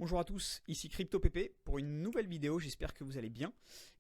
Bonjour à tous, ici CryptoPP pour une nouvelle vidéo, j'espère que vous allez bien.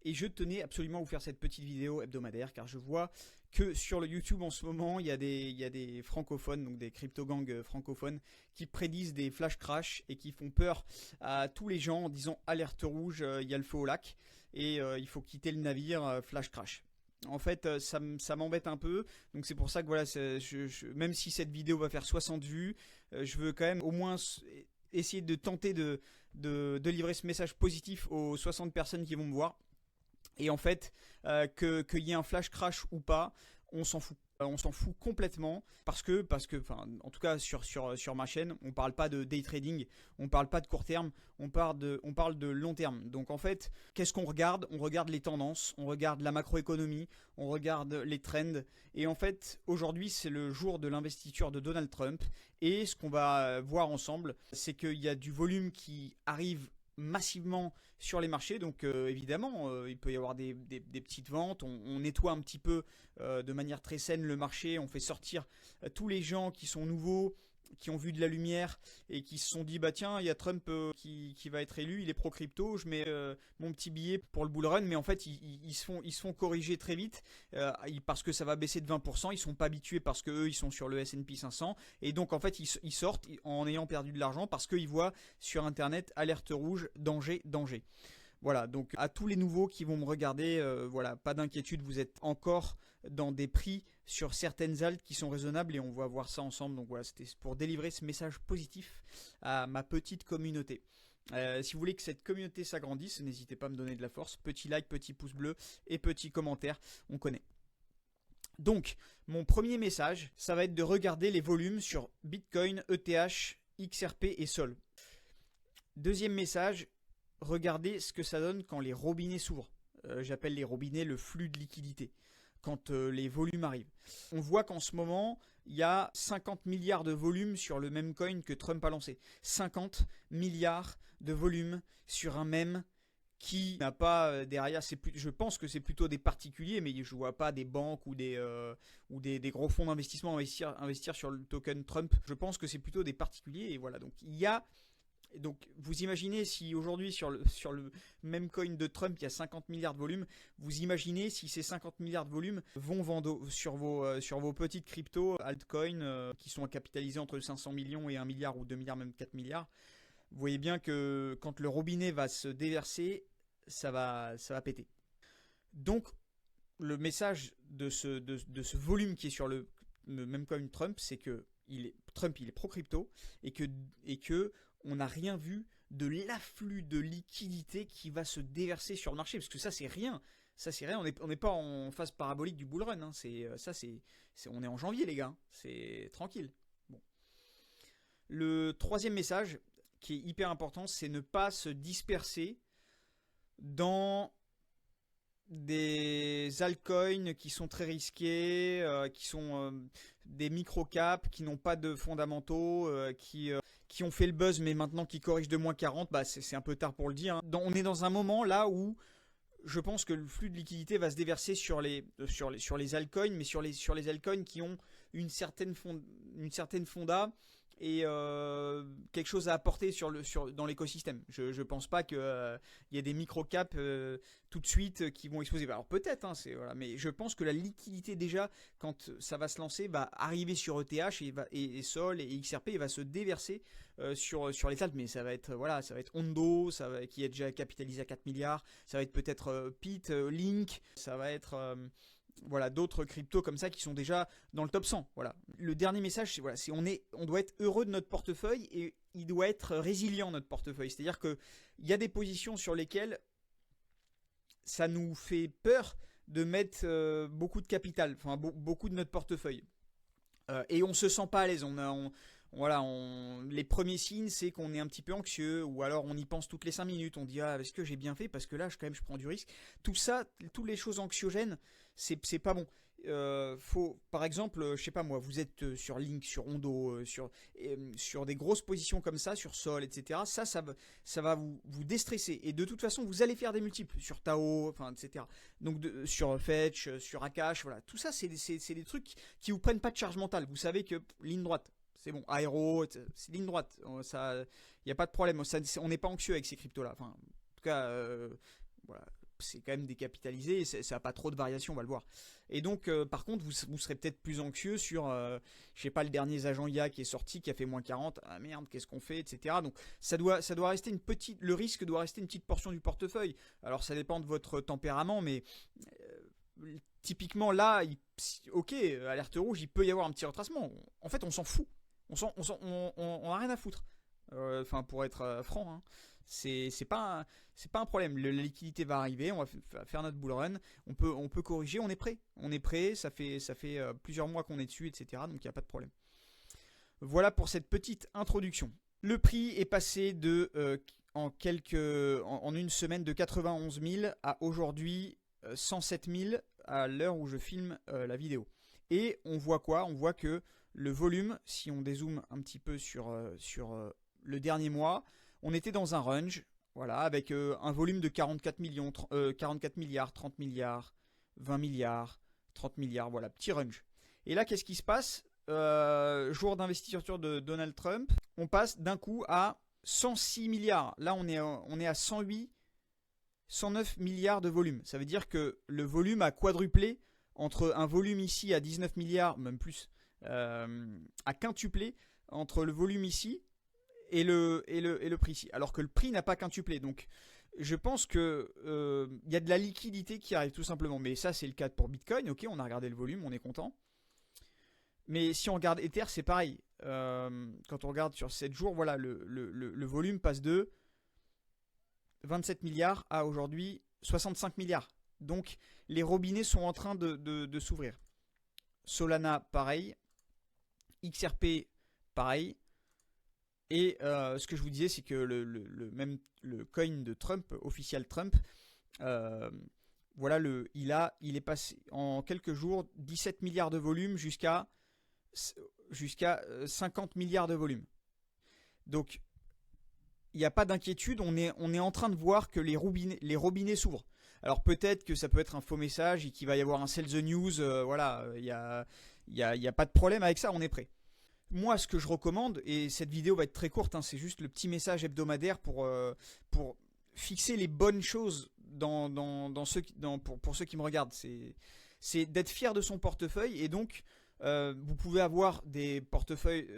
Et je tenais absolument à vous faire cette petite vidéo hebdomadaire car je vois que sur le YouTube en ce moment, il y a des francophones, donc des crypto-gangs francophones qui prédisent des flash crash et qui font peur à tous les gens en disant alerte rouge, il y a le feu au lac et il faut quitter le navire, flash crash. En fait, ça m'embête un peu, donc c'est pour ça que voilà, même si cette vidéo va faire 60 vues, je veux quand même au moins essayer de tenter de livrer ce message positif aux 60 personnes qui vont me voir. Et en fait, qu'il y ait un flash crash ou pas, on s'en fout. On s'en fout complètement parce que en tout cas sur ma chaîne, on parle pas de day trading, on parle pas de court terme, on parle de long terme. Donc en fait, qu'est-ce qu'on regarde? On regarde les tendances, on regarde la macroéconomie, on regarde les trends. Et en fait, aujourd'hui, c'est le jour de l'investiture de Donald Trump. Et ce qu'on va voir ensemble, c'est qu'il y a du volume qui arrive massivement sur les marchés, donc évidemment il peut y avoir des petites ventes, on nettoie un petit peu de manière très saine le marché, on fait sortir tous les gens qui sont nouveaux, qui ont vu de la lumière et qui se sont dit bah tiens il y a Trump qui va être élu, il est pro crypto, je mets mon petit billet pour le bull run, mais en fait ils se font corriger très vite parce que ça va baisser de 20%, ils sont pas habitués parce que eux ils sont sur le S&P 500 et donc en fait ils sortent en ayant perdu de l'argent parce qu'ils voient sur internet alerte rouge, danger, danger. Voilà, donc à tous les nouveaux qui vont me regarder, voilà, pas d'inquiétude, vous êtes encore dans des prix sur certaines alts qui sont raisonnables et on va voir ça ensemble. Donc voilà, c'était pour délivrer ce message positif à ma petite communauté. Si vous voulez que cette communauté s'agrandisse, n'hésitez pas à me donner de la force. Petit like, petit pouce bleu et petit commentaire, on connaît. Donc, mon premier message, ça va être de regarder les volumes sur Bitcoin, ETH, XRP et Sol. Deuxième message, regardez ce que ça donne quand les robinets s'ouvrent. J'appelle les robinets le flux de liquidité, quand les volumes arrivent. On voit qu'en ce moment, il y a 50 milliards de volume sur le même coin que Trump a lancé. 50 milliards de volume sur un mème qui n'a pas derrière, je pense que c'est plutôt des particuliers, mais je ne vois pas des banques ou des gros fonds d'investissement investir sur le token Trump. Je pense que c'est plutôt des particuliers et voilà, donc il y a. Donc vous imaginez si aujourd'hui sur le même coin de Trump il y a 50 milliards de volume, vous imaginez si ces 50 milliards de volume vont vendre sur vos petites cryptos altcoins qui sont capitalisées entre 500 millions et 1 milliard ou 2 milliards, même 4 milliards. Vous voyez bien que quand le robinet va se déverser, ça va péter. Donc le message de ce volume qui est sur le même coin Trump, c'est que Trump il est pro-crypto et que on n'a rien vu de l'afflux de liquidité qui va se déverser sur le marché, parce que ça c'est rien. Ça c'est rien, on n'est pas en phase parabolique du bull run, hein. On est en janvier les gars, c'est tranquille. Bon. Le troisième message qui est hyper important, c'est ne pas se disperser dans des altcoins qui sont très risqués, qui sont des micro-caps, qui n'ont pas de fondamentaux, qui ont fait le buzz mais maintenant qui corrigent de moins 40, bah c'est un peu tard pour le dire, hein. On est dans un moment là où je pense que le flux de liquidité va se déverser sur les altcoins, mais sur les altcoins qui ont une certaine fonda et quelque chose à apporter dans l'écosystème. Je ne pense pas qu'il y ait des micro-caps tout de suite qui vont exploser. Alors peut-être, hein, voilà, mais je pense que la liquidité déjà, quand ça va se lancer, va arriver sur ETH et Sol et XRP et va se déverser sur les altcoins. Mais ça va être Ondo, qui est déjà capitalisé à 4 milliards, ça va être peut-être PIT, Link, ça va être voilà, d'autres cryptos comme ça qui sont déjà dans le top 100. Voilà. Le dernier message, c'est voilà, on doit être heureux de notre portefeuille et il doit être résilient notre portefeuille. C'est-à-dire qu'il y a des positions sur lesquelles ça nous fait peur de mettre beaucoup de capital, enfin beaucoup de notre portefeuille. Et on se sent pas à l'aise. Les premiers signes, c'est qu'on est un petit peu anxieux, ou alors on y pense toutes les 5 minutes. On dit ah, est-ce que j'ai bien fait parce que là, je prends du risque. Tout ça, toutes les choses anxiogènes, c'est pas bon. Par exemple, je sais pas moi, vous êtes sur Link, sur Ondo, sur des grosses positions comme ça, sur Sol, etc. Ça va vous déstresser. Et de toute façon, vous allez faire des multiples sur Tao, enfin, etc. Donc sur Fetch, sur Akash, voilà. Tout ça, c'est des trucs qui vous prennent pas de charge mentale. Vous savez que ligne droite. C'est bon, aéro, c'est ligne droite. Il Il n'y a pas de problème. On n'est pas anxieux avec ces cryptos-là. Enfin, en tout cas, voilà, c'est quand même décapitalisé. Ça n'a pas trop de variations, on va le voir. Et donc, par contre, vous serez peut-être plus anxieux sur, je sais pas, le dernier agent IA qui est sorti, qui a fait moins 40. Ah merde, qu'est-ce qu'on fait, etc. Donc, ça doit rester le risque doit rester une petite portion du portefeuille. Alors, ça dépend de votre tempérament, mais typiquement là, ok, alerte rouge, il peut y avoir un petit retracement. En fait, on s'en fout. On a rien à foutre. Enfin, pour être franc, hein. C'est pas un problème. La liquidité va arriver, on va faire notre bull run, on peut corriger, on est prêt, ça fait plusieurs mois qu'on est dessus, etc. Donc il n'y a pas de problème. Voilà pour cette petite introduction. Le prix est passé en une semaine de 91 000 à aujourd'hui 107 000 à l'heure où je filme la vidéo. Et on voit quoi? On voit que le volume, si on dézoome un petit peu sur le dernier mois, on était dans un range, voilà, avec un volume de 44 milliards, 30 milliards, 20 milliards, 30 milliards, voilà, petit range. Et là, qu'est-ce qui se passe? Jour d'investiture de Donald Trump, on passe d'un coup à 106 milliards. Là, on est à 108, 109 milliards de volume. Ça veut dire que le volume a quadruplé entre un volume ici à 19 milliards, même plus, à quintuplé entre le volume ici et le prix ici. Alors que le prix n'a pas quintuplé. Donc, je pense que y a de la liquidité qui arrive tout simplement. Mais ça, c'est le cas pour Bitcoin. Ok, on a regardé le volume, on est content. Mais si on regarde Ether, c'est pareil. Quand on regarde sur 7 jours, voilà, le volume passe de 27 milliards à aujourd'hui 65 milliards. Donc, les robinets sont en train de s'ouvrir. Solana, pareil. XRP, pareil. Et ce que je vous disais, c'est que le coin de Trump, official Trump, voilà, il est passé en quelques jours 17 milliards de volume jusqu'à 50 milliards de volume. Donc, il n'y a pas d'inquiétude, on est en train de voir que les robinets s'ouvrent. Alors peut-être que ça peut être un faux message et qu'il va y avoir un sell the news, voilà, il n'y a pas de problème avec ça, on est prêt. Moi, ce que je recommande, et cette vidéo va être très courte, hein, c'est juste le petit message hebdomadaire pour fixer les bonnes choses pour ceux qui me regardent. C'est d'être fier de son portefeuille, et donc vous pouvez avoir des portefeuilles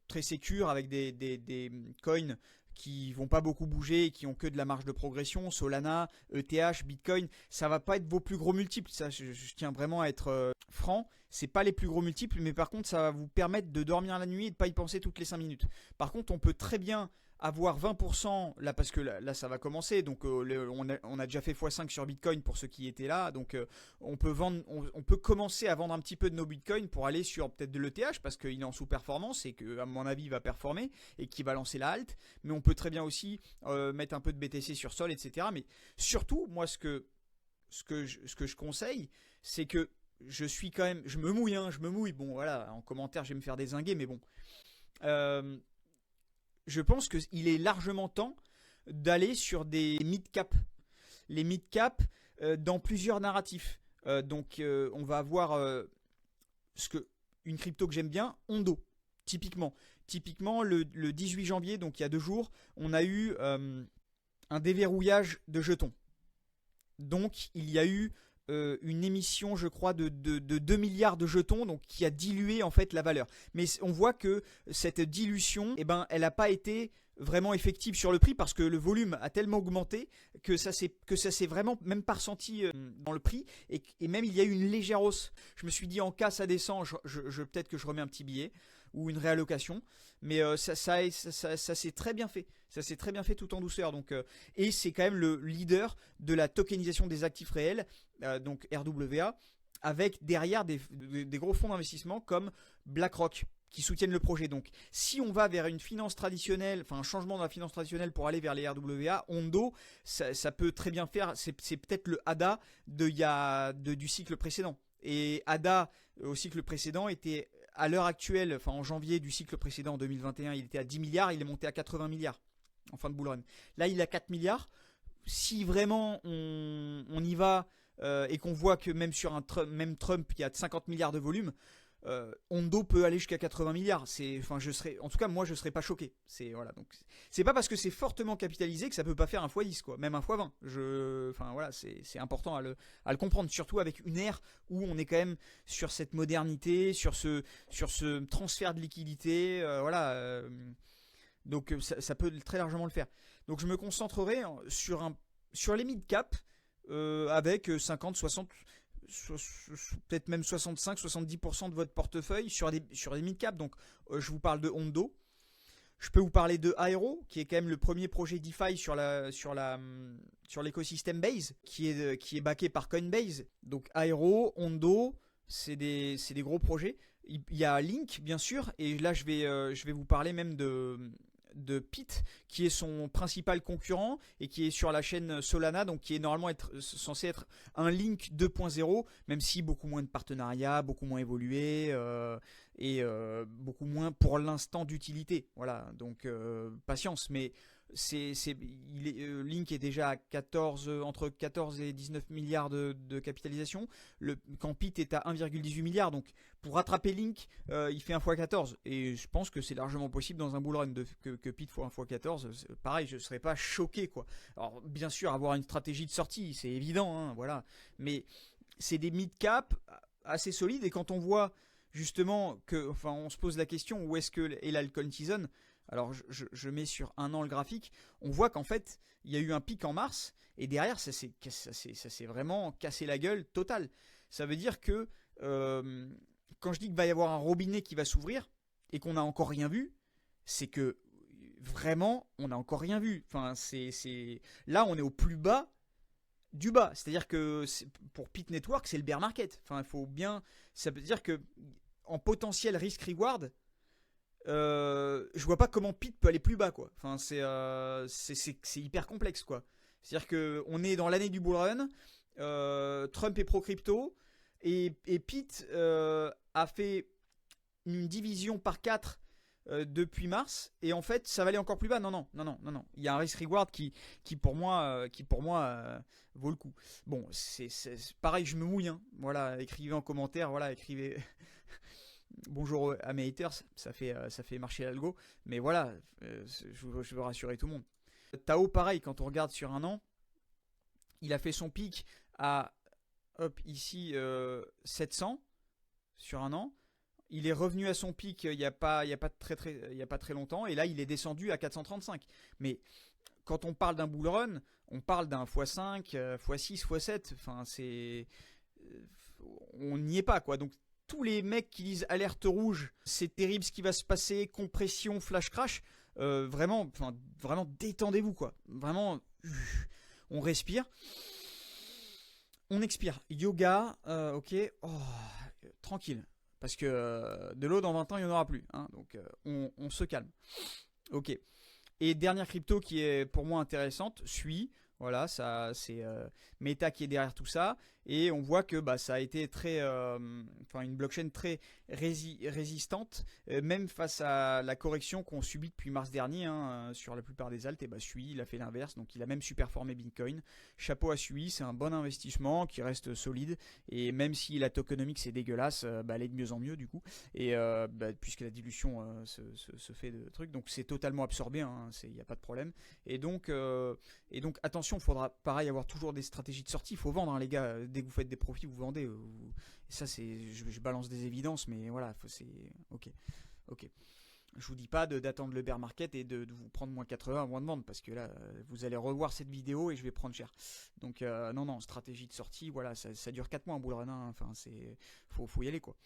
très sécures avec des coins qui vont pas beaucoup bouger et qui ont que de la marge de progression. Solana, ETH, Bitcoin, ça va pas être vos plus gros multiples. Ça, je tiens vraiment à être franc. C'est pas les plus gros multiples, mais par contre, ça va vous permettre de dormir la nuit et de pas y penser toutes les 5 minutes. Par contre, on peut très bien avoir 20% là, parce que là ça va commencer. Donc on a déjà fait x5 sur Bitcoin pour ceux qui étaient là. Donc on peut commencer à vendre un petit peu de nos Bitcoins pour aller sur peut-être de l'ETH parce qu'il est en sous-performance et que à mon avis il va performer et qu'il va lancer la halt. Mais on peut très bien aussi mettre un peu de BTC sur Sol, etc. Mais surtout, moi ce que je conseille, c'est que je me mouille. Bon voilà, en commentaire je vais me faire dézinguer, mais bon. Je pense qu'il est largement temps d'aller sur des mid-cap. Les mid-cap dans plusieurs narratifs. Donc on va avoir une crypto que j'aime bien, Ondo, typiquement. Typiquement, le 18 janvier, donc il y a 2 jours, on a eu un déverrouillage de jetons. Donc il y a eu une émission, je crois, de 2 milliards de jetons, donc qui a dilué en fait la valeur. Mais on voit que cette dilution, elle n'a pas été vraiment effective sur le prix parce que le volume a tellement augmenté que ça s'est vraiment même pas ressenti dans le prix et même il y a eu une légère hausse. Je me suis dit en cas ça descend, peut-être que je remets un petit billet ou une réallocation, mais ça s'est très bien fait. Ça s'est très bien fait tout en douceur. Donc, et c'est quand même le leader de la tokenisation des actifs réels, donc RWA, avec derrière des gros fonds d'investissement comme BlackRock qui soutiennent le projet. Donc si on va vers une finance traditionnelle, enfin un changement dans la finance traditionnelle pour aller vers les RWA, Ondo, ça peut très bien faire, c'est peut-être le ADA du cycle précédent. Et ADA au cycle précédent était à l'heure actuelle, enfin en janvier du cycle précédent en 2021, il était à 10 milliards, il est monté à 80 milliards en fin de bull run. Là il a 4 milliards. Si vraiment on y va et qu'on voit que même sur même Trump il y a 50 milliards de volume, Hondo peut aller jusqu'à 80 milliards. Enfin, en tout cas, moi, je serais pas choqué. Voilà, donc, c'est pas parce que c'est fortement capitalisé que ça peut pas faire un x10, quoi, même un x20. Enfin, voilà, c'est important à le comprendre, surtout avec une ère où on est quand même sur cette modernité, sur ce transfert de liquidité, voilà. Donc, ça peut très largement le faire. Donc, je me concentrerai sur les mid-cap avec 50, 60. Peut-être même 65-70% de votre portefeuille sur des mid-cap. Donc, je vous parle de Hondo. Je peux vous parler de Aero, qui est quand même le premier projet DeFi sur l'écosystème Base, qui est backé par Coinbase. Donc, Aero, Hondo, c'est des gros projets. Il y a Link, bien sûr, et là, je vais vous parler même de Pit, qui est son principal concurrent et qui est sur la chaîne Solana, donc qui est normalement censé être un Link 2.0, même si beaucoup moins de partenariats, beaucoup moins évolué et beaucoup moins pour l'instant d'utilité. Voilà, donc patience, mais Link est déjà à entre 14 et 19 milliards de capitalisation. Quand Pit est à 1,18 milliard, donc pour rattraper Link, il fait 1 x 14. Et je pense que c'est largement possible dans un bull run que Pit soit 1 x 14. Pareil, je ne serais pas choqué, quoi. Alors, bien sûr, avoir une stratégie de sortie, c'est évident, hein, voilà. Mais c'est des mid-cap assez solides. Et quand on voit justement on se pose la question où est-ce que est l'alcool season. Alors je mets sur un an le graphique, on voit qu'en fait il y a eu un pic en mars et derrière ça s'est vraiment cassé la gueule totale. Ça veut dire que quand je dis qu'il va y avoir un robinet qui va s'ouvrir et qu'on n'a encore rien vu, c'est que vraiment on n'a encore rien vu. Enfin là on est au plus bas du bas, c'est-à-dire que pour Pit Network c'est le bear market. Enfin ça veut dire que en potentiel risk reward. Je vois pas comment Pit peut aller plus bas, quoi. Enfin, c'est hyper complexe, quoi. C'est-à-dire que on est dans l'année du bull run. Trump est pro crypto et Pit a fait une division par 4 depuis mars et en fait ça va aller encore plus bas. Non. Il y a un risk reward qui pour moi vaut le coup. Bon, c'est pareil, je me mouille. Hein. Voilà, écrivez en commentaire. Voilà, écrivez. Bonjour à mes haters, ça fait marcher l'algo, mais voilà, je veux rassurer tout le monde. Tao, pareil, quand on regarde sur un an, il a fait son pic à, ici, 700 sur un an. Il est revenu à son pic il n'y a pas très longtemps, et là il est descendu à 435. Mais quand on parle d'un bull run, on parle d'un x5, x6, x7, enfin on n'y est pas, quoi. Donc tous les mecs qui disent alerte rouge, c'est terrible ce qui va se passer, compression, flash crash, vraiment détendez-vous, quoi. Vraiment, on respire, on expire. Yoga, ok, tranquille, parce que de l'eau dans 20 ans il n'y en aura plus, hein, donc on se calme. Ok. Et dernière crypto qui est pour moi intéressante, Sui. Voilà, ça c'est Meta qui est derrière tout ça. Et on voit que ça a été une blockchain très résistante, même face à la correction qu'on subit depuis mars dernier hein, sur la plupart des alts. Et Sui, il a fait l'inverse, donc il a même superformé Bitcoin. Chapeau à Sui, c'est un bon investissement qui reste solide. Et même si la tokenomics c'est dégueulasse, elle est de mieux en mieux du coup. Et puisque la dilution se fait de trucs, donc c'est totalement absorbé, il n'y a pas de problème. Et donc attention, il faudra pareil avoir toujours des stratégies de sortie. Il faut vendre, hein, les gars. Dès que vous faites des profits, vous vendez. Et ça, je balance des évidences, mais voilà, c'est ok. Je vous dis pas d'attendre le bear market et de vous prendre moins 80 avant de vendre, parce que là, vous allez revoir cette vidéo et je vais prendre cher. Donc non, stratégie de sortie, voilà, ça dure 4 mois un bull run. Hein, enfin, faut y aller, quoi.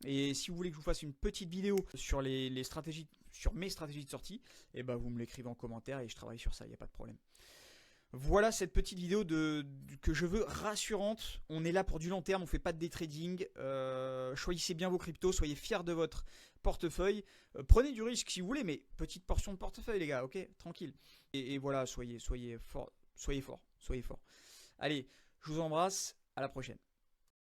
Et si vous voulez que je vous fasse une petite vidéo sur les stratégies, sur mes stratégies de sortie, vous me l'écrivez en commentaire et je travaille sur ça, il n'y a pas de problème. Voilà cette petite vidéo que je veux rassurante. On est là pour du long terme, on ne fait pas de day trading. Choisissez bien vos cryptos, soyez fiers de votre portefeuille. Prenez du risque si vous voulez, mais petite portion de portefeuille, les gars, ok, tranquille. Et voilà, soyez forts. Allez, je vous embrasse, à la prochaine.